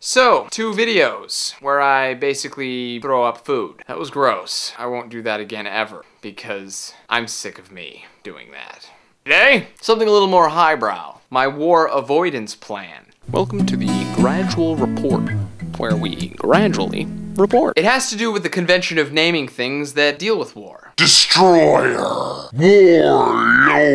So, 2 videos where I basically throw up food. That was gross. I won't do that again ever because I'm sick of me doing that. Today, something a little more highbrow. My war avoidance plan. Welcome to the Gradual Report, where we gradually report. It has to do with the convention of naming things that deal with war. Destroyer, Warlord,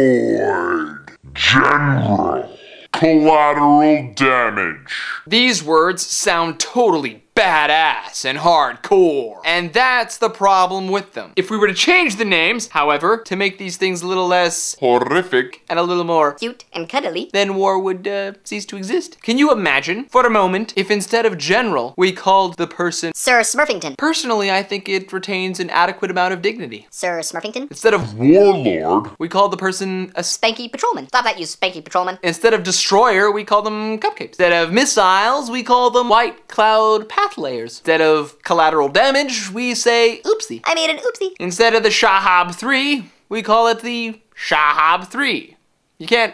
General, collateral damage. These words sound totally badass and hardcore, and that's the problem with them. If we were to change the names, however, to make these things a little less Horrific. and a little more cute and cuddly, then war would cease to exist. Can you imagine, for a moment, if instead of general, we called the person Sir Smurfington. Personally, I think it retains an adequate amount of dignity. Sir Smurfington. Instead of Warlord. we called the person a Spanky Patrolman. Stop that, you Spanky Patrolman. Instead of destroyer, we call them cupcakes. Instead of missiles, we call them white cloud path layers. Instead of collateral damage, we say oopsie. I made an oopsie. Instead of the Shahab 3, we call it the Shahab 3. You can't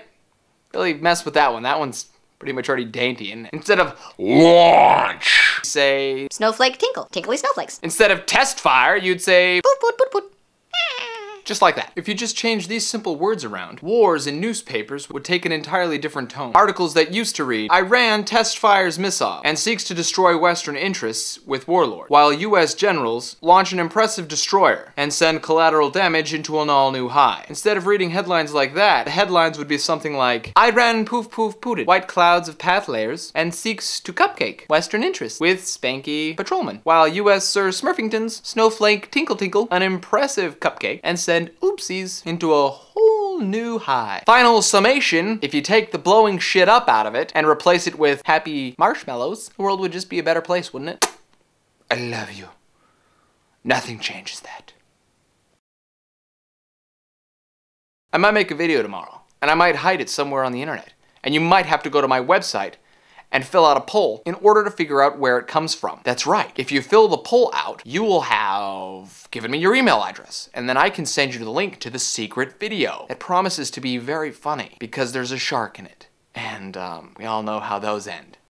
really mess with that one. That one's pretty much already dainty. And instead of Launch. say, Snowflake Tinkle. Tinkly snowflakes. instead of test fire, you'd say, Poot poot poot poot. just like that. If you just change these simple words around, wars in newspapers would take an entirely different tone. Articles that used to read, Iran test fires missile and seeks to destroy Western interests with warlord, while US generals launch an impressive destroyer and send collateral damage into an all-new high. Instead of reading headlines like that, the headlines would be something like, Iran poof poof pooted, white clouds of path layers, and seeks to cupcake Western interests with Spanky Patrolman, while US Sir Smurfington's snowflake tinkle tinkle, an impressive cupcake, and send oopsies into a whole new high. Final summation, if you take the blowing shit up out of it and replace it with happy marshmallows, the world would just be a better place, wouldn't it? I love you. Nothing changes that. I might make a video tomorrow, and I might hide it somewhere on the internet, and you might have to go to my website and fill out a poll in order to figure out where it comes from. That's right. If you fill the poll out, you will have given me your email address, and then I can send you the link to the secret video that promises to be very funny because there's a shark in it. And we all know how those end.